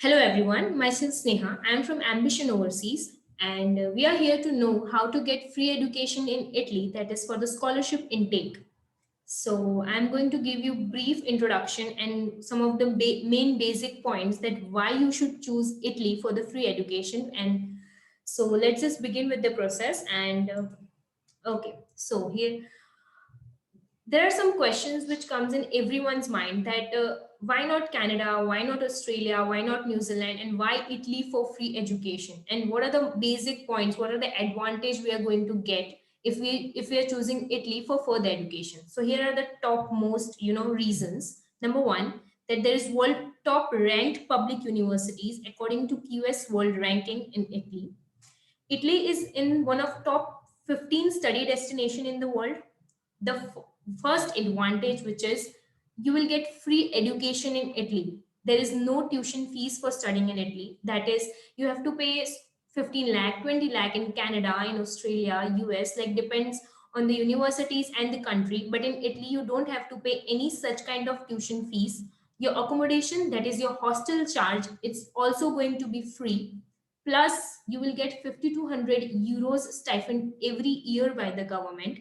Hello everyone, myself Sneha. I am from Ambition Overseas and we are here to know how to get free education in Italy, that is for the scholarship intake. So I'm going to give you brief introduction and some of the main basic points that why you should choose Italy for the free education. And so let's just begin with the process. And okay, so here there are some questions which comes in everyone's mind that why not Canada, why not Australia, why not New Zealand, and why Italy for free education, and what are the basic points, what are the advantage we are going to get if we are choosing Italy for further education. So here are the top most reasons. Number one, that there is world top ranked public universities according to QS world ranking in Italy. Italy is in one of top 15 study destination in the world. The first advantage, which is you will get free education in Italy. There is no tuition fees for studying in Italy. That is, you have to pay 15 lakh, 20 lakh in Canada, in Australia, US, like depends on the universities and the country. But in Italy, you don't have to pay any such kind of tuition fees. Your accommodation, that is your hostel charge, it's also going to be free. Plus, you will get 5,200 euros stipend every year by the government,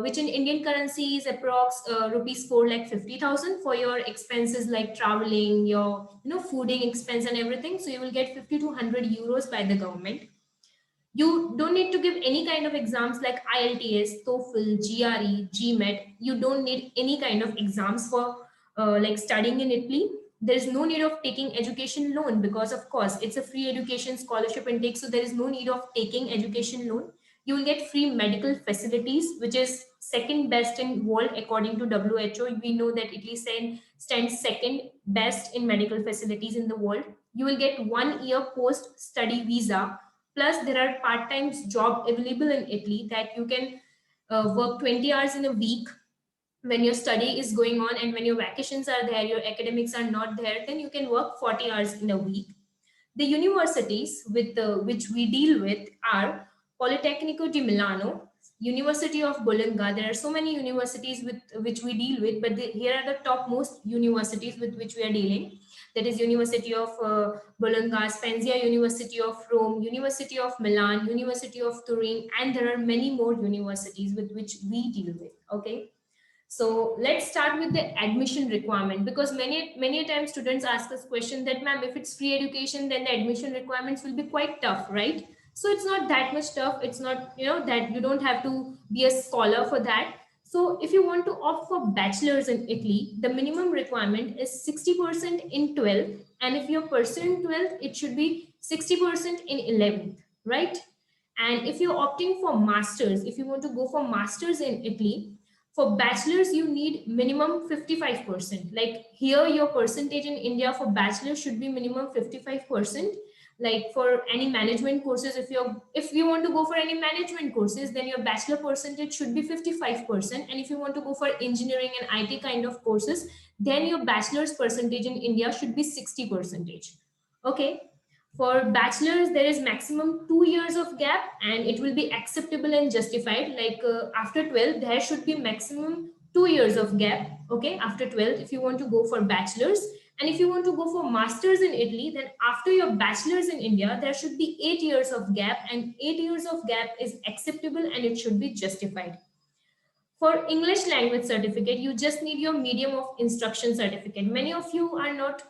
which in Indian currency is approx rupees 4,50,000 for your expenses like traveling, your fooding expense and everything. So you will get 5,200 euros by the government. You don't need to give any kind of exams like IELTS, TOEFL, GRE, GMAT. You don't need any kind of exams for like studying in Italy. There is no need of taking education loan because of course it's a free education scholarship intake. So there is no need of taking education loan. You will get free medical facilities, which is second best in world according to WHO. We know that Italy stands second best in medical facilities in the world. You will get 1 year post study visa. Plus, there are part-time job available in Italy that you can work 20 hours in a week when your study is going on, and when your vacations are there, your academics are not there, then you can work 40 hours in a week. The universities with which we deal with are Politecnico di Milano, University of Bologna. There are so many universities with which we deal with, but here are the top most universities with which we are dealing. That is University of Bologna, Spezia University of Rome, University of Milan, University of Turin, and there are many more universities with which we deal with. Okay. So let's start with the admission requirement, because many times students ask us question that ma'am, if it's free education, then the admission requirements will be quite tough, right? So it's not that much tough. It's not that you don't have to be a scholar for that. So if you want to opt for bachelor's in Italy, the minimum requirement is 60% in 12th, and if you're pursuing 12th, it should be 60% in 11th, right? And if you're opting for masters, if you want to go for masters in Italy, for bachelor's you need minimum 55%. Like here your percentage in India for bachelor should be minimum 55%. Like for any management courses, if you want to go for any management courses, then your bachelor percentage should be 55%. And if you want to go for engineering and IT kind of courses, then your bachelor's percentage in India should be 60%. Okay. For bachelor's, there is maximum 2 years of gap, and it will be acceptable and justified. Like after 12, there should be maximum 2 years of gap. Okay, after 12, if you want to go for bachelor's, and if you want to go for masters in Italy, then after your bachelor's in India, there should be 8 years of gap, and 8 years of gap is acceptable and it should be justified. For English language certificate, you just need your medium of instruction certificate. Many of you are not,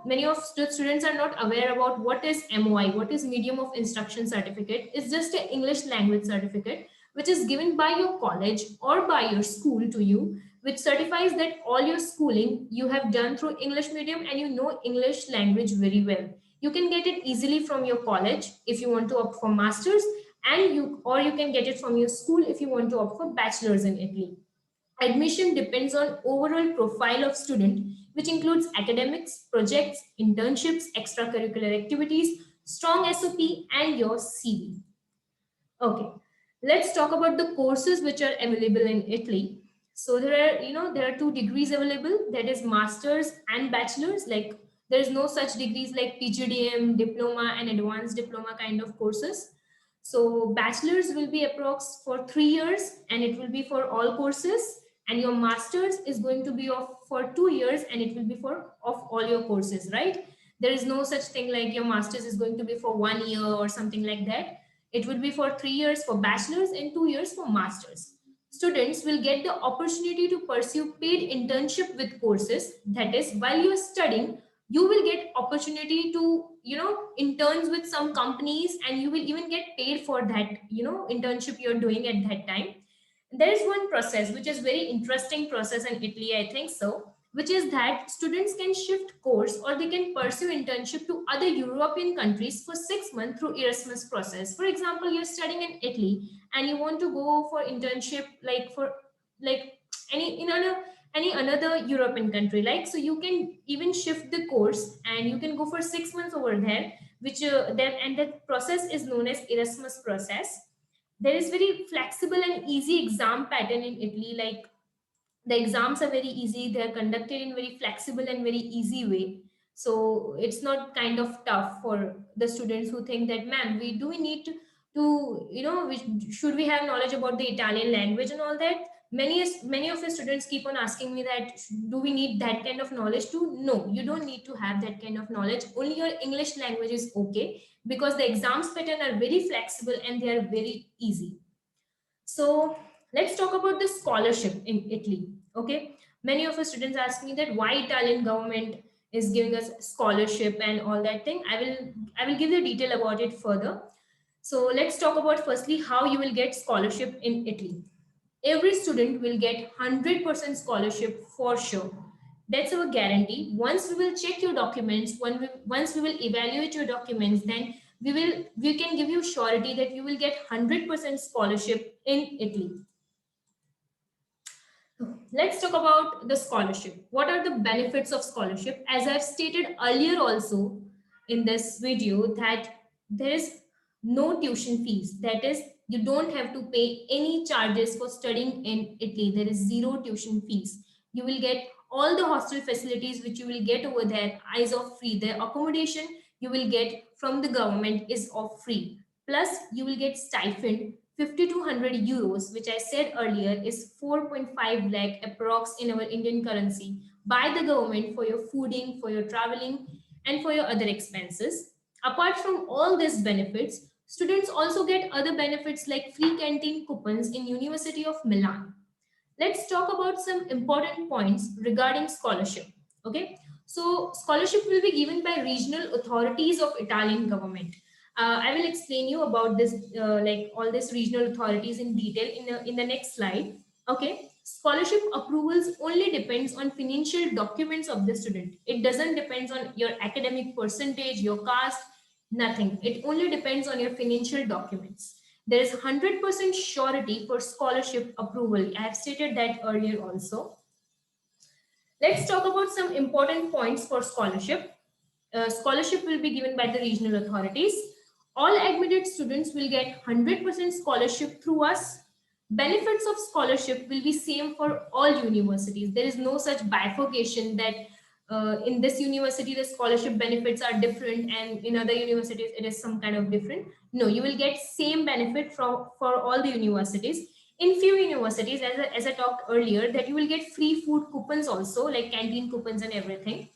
many of students are not aware about what is MOI, what is medium of instruction certificate. It's just an English language certificate, which is given by your college or by your school to you, which certifies that all your schooling you have done through English medium and you know English language very well. You can get it easily from your college if you want to opt for masters, and you can get it from your school if you want to opt for bachelor's in Italy. Admission depends on overall profile of student, which includes academics, projects, internships, extracurricular activities, strong SOP, and your CV. Okay, let's talk about the courses which are available in Italy. So there are two degrees available, that is masters and bachelor's. Like there is no such degrees like PGDM, diploma, and advanced diploma kind of courses. So bachelor's will be approx for 3 years, and it will be for all courses. and your master's is going to be of for 2 years, and it will be for of all your courses, right? There is no such thing like your master's is going to be for 1 year or something like that. It would be for 3 years for bachelor's and 2 years for master's. Students will get the opportunity to pursue paid internship with courses. That is, while you are studying, you will get opportunity to interns with some companies, and you will even get paid for that internship you're doing at that time. There is one process which is very interesting process in Italy, I think so, which is that students can shift course or they can pursue internship to other European countries for 6 months through Erasmus process. For example, you're studying in Italy and you want to go for internship like for like any another European country, like, so you can even shift the course and you can go for 6 months over there, which then and that process is known as Erasmus process. There is very flexible and easy exam pattern in Italy. Like, the exams are very easy, they are conducted in very flexible and very easy way. So it's not kind of tough for the students who think that, ma'am, we need to should we have knowledge about the Italian language and all that. Many of the students keep on asking me that, do we need that kind of knowledge too? No, you don't need to have that kind of knowledge. Only your English language is okay, because the exams pattern are very flexible and they are very easy. So let's talk about the scholarship in Italy. Okay, many of our students ask me that why Italian government is giving us scholarship and all that thing. I will give the detail about it further. So let's talk about firstly how you will get scholarship in Italy. Every student will get 100% scholarship for sure. That's our guarantee. Once we will check your documents, once we will evaluate your documents, then we can give you surety that you will get 100% scholarship in Italy. Let's talk about the scholarship. What are the benefits of scholarship? As I've stated earlier also in this video, that there is no tuition fees. That is, you don't have to pay any charges for studying in Italy. There is zero tuition fees. You will get all the hostel facilities which you will get over there is of free. The accommodation you will get from the government is of free. Plus, you will get stipend 5,200 euros, which I said earlier is 4.5 lakh approx in our Indian currency, by the government for your fooding, for your traveling, and for your other expenses. Apart from all these benefits, students also get other benefits like free canteen coupons in University of Milan. Let's talk about some important points regarding scholarship. Okay, so scholarship will be given by regional authorities of Italian government. I will explain you about this, like all these regional authorities in detail in the next slide. Okay, scholarship approvals only depends on financial documents of the student. It doesn't depends on your academic percentage, your caste, nothing. It only depends on your financial documents. There is 100% surety for scholarship approval. I have stated that earlier also. Let's talk about some important points for scholarship. Scholarship will be given by the regional authorities. All admitted students will get 100% scholarship through us. Benefits of scholarship will be same for all universities. There is no such bifurcation that in this university the scholarship benefits are different and in other universities it is some kind of different. No, you will get same benefit for all the universities. In few universities, as I talked earlier, that you will get free food coupons also, like canteen coupons and everything.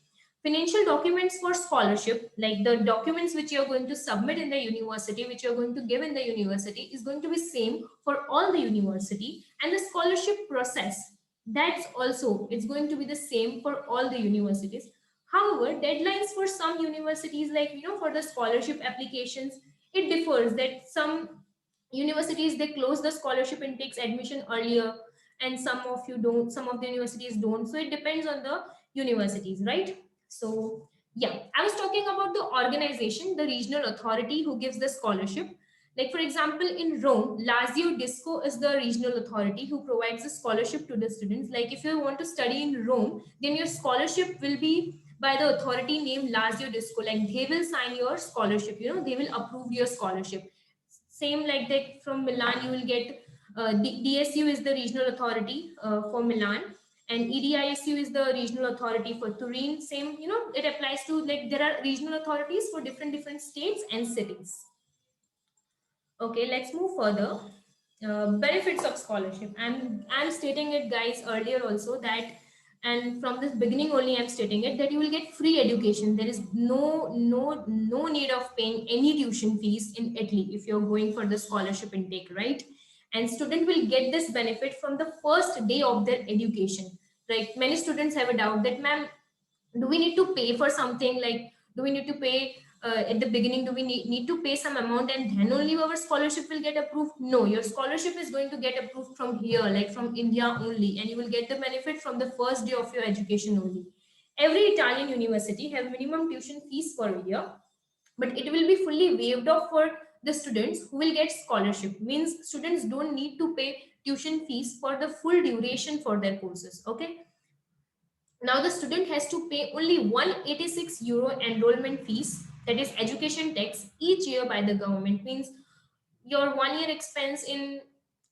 Financial documents for scholarship, like the documents which you're going to submit in the university, which you're going to give in the university, is going to be same for all the university. And the scholarship process, that's also, it's going to be the same for all the universities. However, deadlines for some universities, like, for the scholarship applications, it differs. That some universities, they close the scholarship intakes admission earlier, and some of the universities don't. So it depends on the universities, right? So yeah, I was talking about the organization, the regional authority who gives the scholarship. Like, for example, in Rome, Lazio Disco is the regional authority who provides a scholarship to the students. Like, if you want to study in Rome, then your scholarship will be by the authority named Lazio Disco. Like, they will sign your scholarship, they will approve your scholarship. Same like that from Milan, you will get DSU is the regional authority for Milan, and EDISU is the regional authority for Turin. Same, it applies to, like, there are regional authorities for different states and cities. Okay, let's move further. benefits of scholarship. I'm stating it, guys, earlier also that, and from this beginning only I'm stating it, that you will get free education. There is no need of paying any tuition fees in Italy if you're going for the scholarship intake, right? And student will get this benefit from the first day of their education. Like many students have a doubt that, ma'am, do we need to pay for something, like do we need to pay at the beginning, do we need to pay some amount and then only our scholarship will get approved? No, your scholarship is going to get approved from here, like from India only, and you will get the benefit from the first day of your education only. Every Italian university have minimum tuition fees for a year, but it will be fully waived off for the students who will get scholarship. Means students don't need to pay tuition fees for the full duration for their courses. Okay, now the student has to pay only 186 euro enrollment fees, that is education tax, each year by the government. Means your 1 year expense in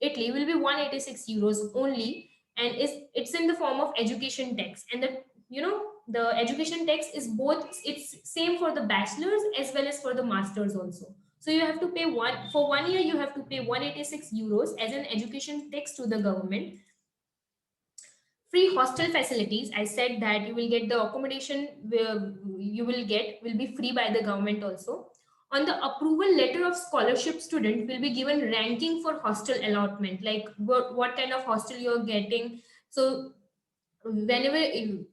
Italy will be 186 euros only, and it's in the form of education tax. And the, you know, the education tax is both, it's same for the bachelors as well as for the masters also. So you have to pay one for 1 year, you have to pay 186 euros as an education tax to the government. Free hostel facilities, I said that you will get the accommodation where you will get will be free by the government also. On the approval letter of scholarship, student will be given ranking for hostel allotment, like what kind of hostel you're getting. So whenever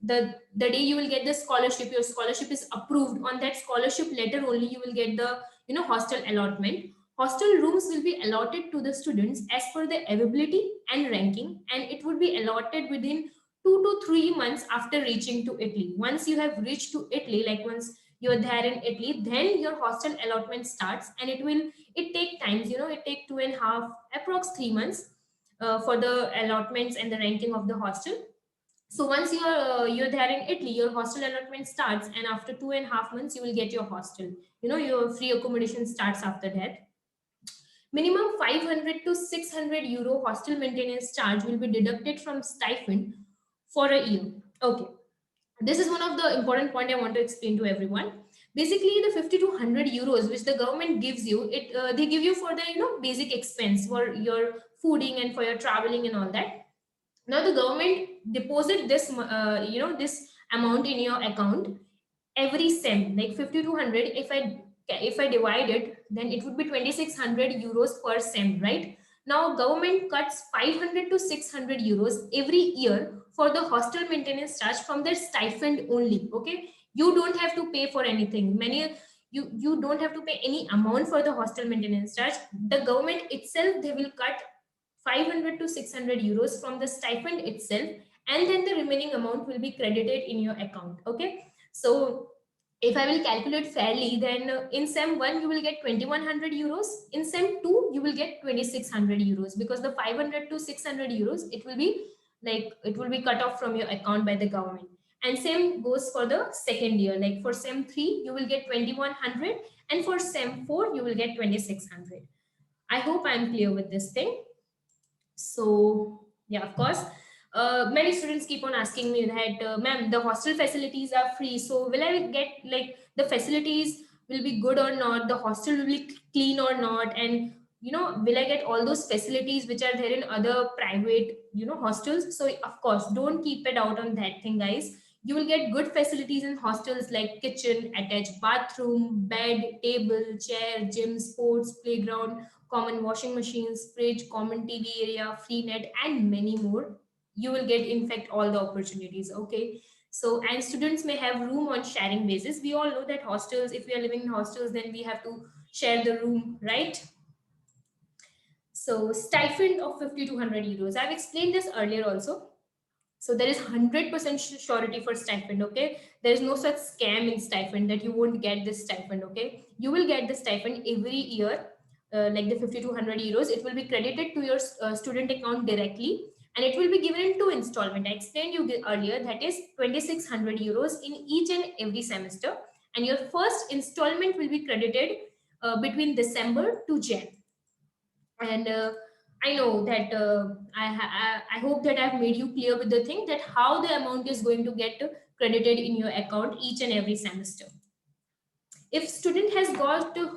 the day you will get the scholarship, your scholarship is approved, on that scholarship letter only you will get the, you know, hostel allotment. Hostel rooms will be allotted to the students as per the availability and ranking, and it would be allotted within 2 to 3 months after reaching to Italy. Once you have reached to Italy, like once you're there in Italy, then your hostel allotment starts, and it take times, you know, it take 2.5 approx 3 months for the allotments and the ranking of the hostel. So once you're there in Italy, your hostel allotment starts, and after 2.5 months, you will get your hostel. You know, your free accommodation starts after that. Minimum 500 to 600 euro hostel maintenance charge will be deducted from stipend for a year. Okay, this is one of the important point I want to explain to everyone. Basically, the 50 to 100 euros which the government gives you, it they give you for the, you know, basic expense for your fooding and for your traveling and all that. Now the government deposit this you know, this amount in your account every sem, like 50 to 100. If I divide it, then it would be 2600 euros per sem, right? Now government cuts 500 to 600 euros every year for the hostel maintenance charge from their stipend only. Okay, you don't have to pay for anything. You don't have to pay any amount for the hostel maintenance charge. The government itself, they will cut 500 to 600 euros from the stipend itself, and then the remaining amount will be credited in your account. Okay, so if I will calculate fairly, then in sem 1 you will get 2100 euros, in sem 2 you will get 2600 euros, because the 500 to 600 euros, it will be like, it will be cut off from your account by the government. And same goes for the second year, like for sem 3 you will get 2100, and for sem 4 you will get 2600. I hope I am clear with this thing. So yeah, of course, many students keep on asking me that, ma'am, the hostel facilities are free, so will I get, like, the facilities will be good or not, the hostel will be clean or not, and, you know, will I get all those facilities which are there in other private, you know, hostels? So of course, don't keep it out on that thing, guys. You will get good facilities in hostels, like kitchen, attached bathroom, bed, table, chair, gym, sports playground, common washing machines, fridge, common TV area, free net, and many more. You will get, in fact, all the opportunities. Okay. So, and students may have room on sharing basis. We all know that hostels, if we are living in hostels, then we have to share the room, right? So, stipend of 50 to 100 euros. I've explained this earlier also. So there is 100% surety for stipend. Okay, there is no such scam in stipend that you won't get this stipend. Okay, you will get the stipend every year, like the 50 to 100 euros. It will be credited to your student account directly, and it will be given in two installment. I explained you earlier, that is 2600 euros in each and every semester, and your first installment will be credited between December to Jan. And I know that I hope that I've made you clear with the thing, that how the amount is going to get credited in your account each and every semester. If student has got a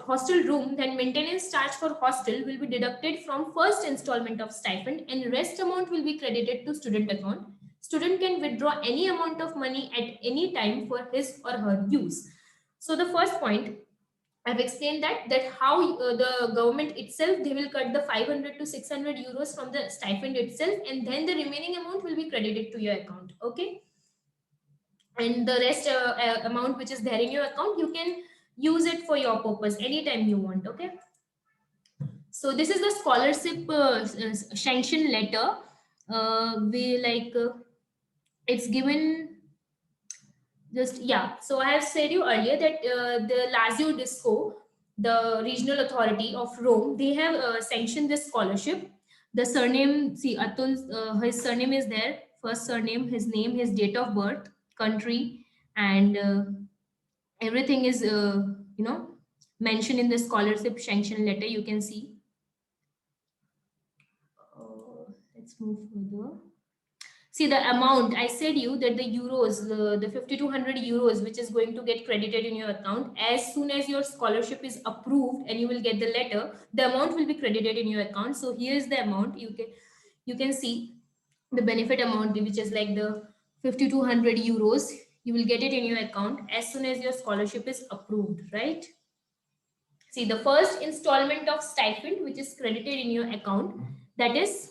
hostel room, then maintenance charge for hostel will be deducted from first installment of stipend and rest amount will be credited to student account. Student can withdraw any amount of money at any time for his or her use. So the first point, I've explained that how the government itself, they will cut the 500 to 600 euros from the stipend itself, and then the remaining amount will be credited to your account. Okay, and the rest amount which is there in your account, you can use it for your purpose anytime you want. Okay, so this is the scholarship sanction letter. We like it's given just, yeah. So I have said you earlier that the Lazio Disco, the regional authority of Rome, they have sanctioned this scholarship. The surname, see, Atul, his surname is there. First surname, his name, his date of birth, country, and everything is mentioned in the scholarship sanction letter. You can see. Let's move further. See the amount, I said you that the euros, the 5200 euros, which is going to get credited in your account as soon as your scholarship is approved and you will get the letter, the amount will be credited in your account. So here is the amount. You can see the benefit amount, which is like the 5200 euros. You will get it in your account as soon as your scholarship is approved, right? See the first installment of stipend which is credited in your account, that is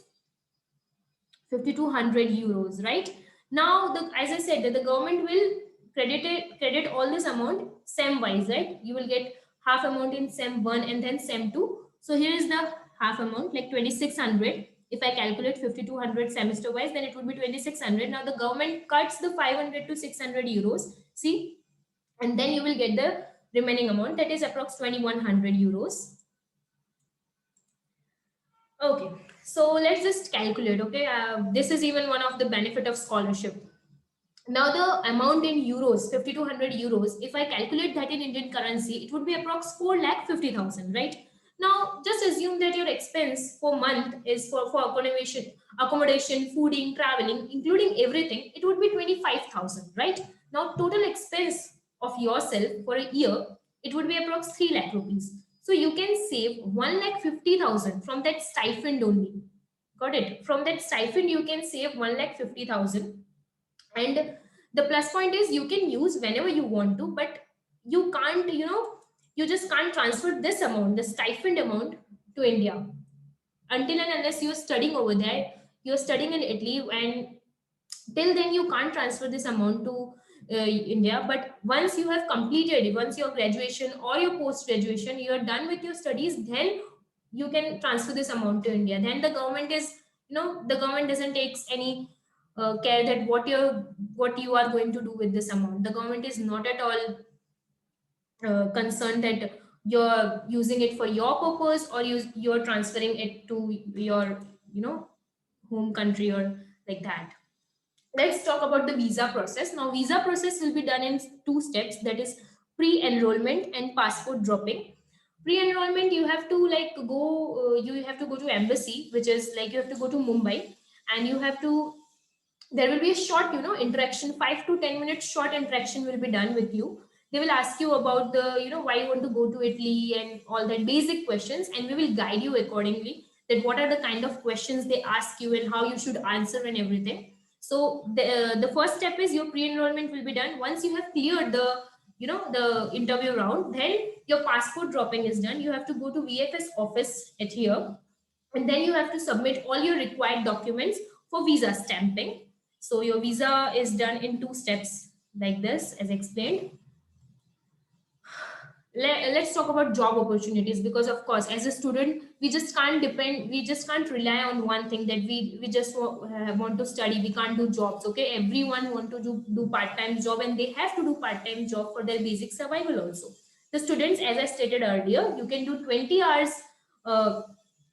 5200 euros, right? Now as I said, that the government will credit all this amount sem wise, right? You will get half amount in sem 1 and then sem 2. So here is the half amount, like 2600. If I calculate 5200 semester wise, then it would be 2600. Now the government cuts the 500 to 600 euros, see, and then you will get the remaining amount, that is approx 2100 euros. Okay, so let's just calculate. Okay, this is even one of the benefit of scholarship. Now the amount in euros, 5200 euros, if I calculate that in Indian currency, it would be approx 4,50,000, right? Now just assume that your expense for month is for accommodation, fooding, traveling, including everything, it would be 25,000, right? Now total expense of yourself for a year, it would be approx 3 lakh rupees. So you can save 1,50,000 from that stipend only. Got it? From that stipend, you can save 1,50,000. And the plus point is you can use whenever you want to, but you can't, you just can't transfer this amount, the stipend amount, to India until and unless you're studying over there. You're studying in Italy, and till then you can't transfer this amount to India. But once you have completed, once your graduation or your post graduation, you're done with your studies, then you can transfer this amount to India. Then the government is, the government doesn't takes any care that what you are going to do with this amount. The government is not at all concerned that you're using it for your purpose or you're transferring it to your home country or like that. Let's talk about the visa process. Now visa process will be done in two steps, that is pre-enrollment and passport dropping. Pre-enrollment, you have to you have to go to embassy, which is like you have to go to Mumbai, and you have to, there will be a short interaction, 5 to 10 minutes short interaction will be done with you. They will ask you about the why you want to go to Italy and all that basic questions, and we will guide you accordingly that what are the kind of questions they ask you and how you should answer and everything. So the first step is your pre-enrollment will be done. Once you have cleared the the interview round, then your passport dropping is done. You have to go to VFS office at here, and then you have to submit all your required documents for visa stamping. So your visa is done in two steps like this, as explained. Let's talk about job opportunities, because of course as a student we just can't depend, we just can't rely on one thing that we just want to study, we can't do jobs. Okay, everyone want to do part-time job, and they have to do part-time job for their basic survival also. The students, as I stated earlier, you can do 20 hours uh,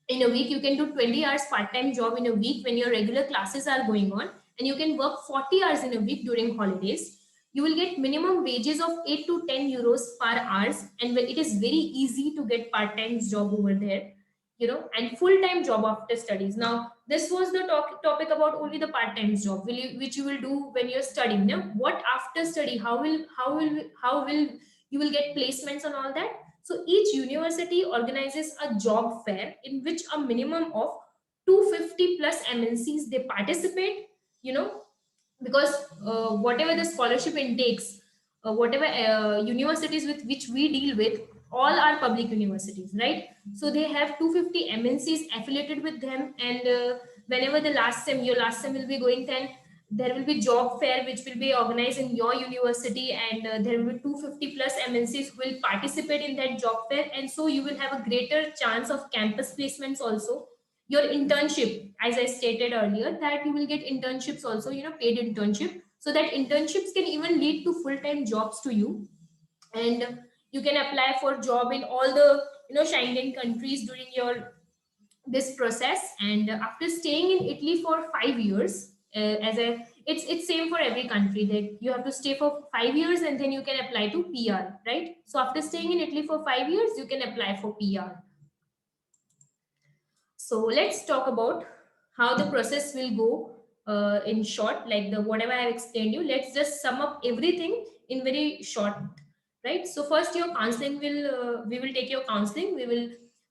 in a week. You can do 20 hours part-time job in a week when your regular classes are going on, and you can work 40 hours in a week during holidays. You will get minimum wages of 8 to 10 euros per hours, and it is very easy to get part-time job over there, and full-time job after studies. Now this was the topic about only the part-time job which you will do when you're studying. Now what after study, how will you will get placements and all that. So each university organizes a job fair in which a minimum of 250 plus MNCs they participate, you know, because whatever the scholarship intakes, whatever universities with which we deal with, all are public universities, right? So they have 250 MNCs affiliated with them, and whenever the last sem, your last sem will be going, then there will be job fair which will be organized in your university, and there will be 250 plus MNCs who will participate in that job fair, and so you will have a greater chance of campus placements also. Your internship, as I stated earlier, that you will get internships also, you know, paid internship, so that internships can even lead to full-time jobs to you. And you can apply for job in all the, you know, Schengen countries during your this process. And after staying in Italy for 5 years, as a it's same for every country, that you have to stay for 5 years and then you can apply to PR, right? So after staying in Italy for 5 years, you can apply for PR. So let's talk about how the process will go in short, like the whatever I have explained you. Let's just sum up everything in very short, right? So first, your counseling will we will take your counseling. We will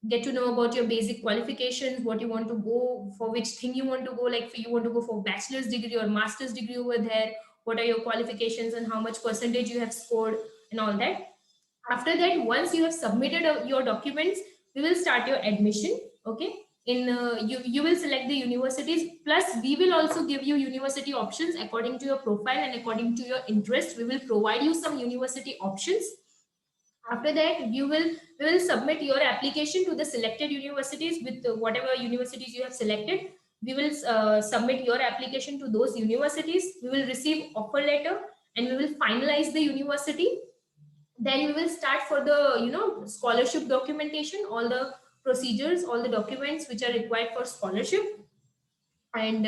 get to know about your basic qualifications, what you want to go for, which thing you want to go. Like, you want to go for bachelor's degree or master's degree over there. What are your qualifications and how much percentage you have scored and all that. After that, once you have submitted your documents, we will start your admission. Okay, in you will select the universities, plus we will also give you university options according to your profile and according to your interest. We will provide you some university options. After that, we will submit your application to the selected universities. With whatever universities you have selected, we will submit your application to those universities. We will receive offer letter and we will finalize the university. Then we will start for the, you know, scholarship documentation, all the procedures, all the documents which are required for scholarship. And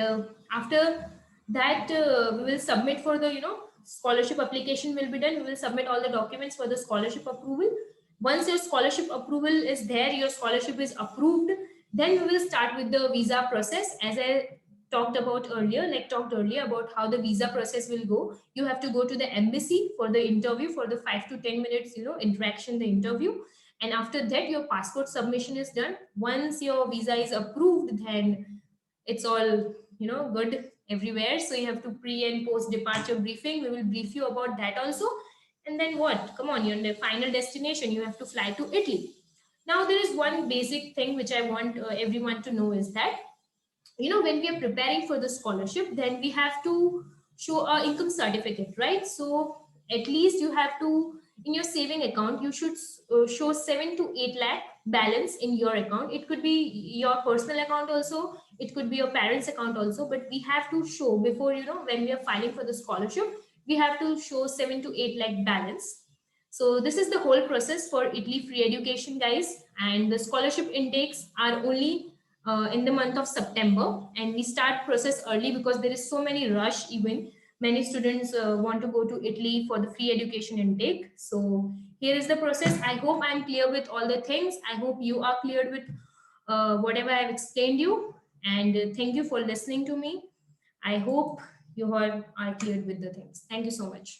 after that, we will submit for the, you know, scholarship application will be done. We will submit all the documents for the scholarship approval. Once your scholarship approval is there, your scholarship is approved, then we will start with the visa process. As I talked earlier about how the visa process will go. You have to go to the embassy for the interview, for the 5 to 10 minutes, you know, interaction, the interview. And after that, your passport submission is done. Once your visa is approved, then it's all, you know, good everywhere. So you have to pre and post departure briefing. We will brief you about that also. And then what, come on, you're in the final destination, you have to fly to Italy. Now there is one basic thing which I want everyone to know is that, you know, when we are preparing for the scholarship, then we have to show a income certificate, right? So at least you have to, in your saving account, you should show 7 to 8 lakh balance in your account. It could be your personal account also, it could be your parents account also, but we have to show before, you know, when we are filing for the scholarship, we have to show 7 to 8 lakh balance. So this is the whole process for Italy free education, guys. And the scholarship intakes are only in the month of September, and we start process early because there is so many rush. Even many students want to go to Italy for the free education intake. So here is the process. I hope I'm clear with all the things. I hope you are cleared with whatever I've explained you. And thank you for listening to me. I hope you are cleared with the things. Thank you so much.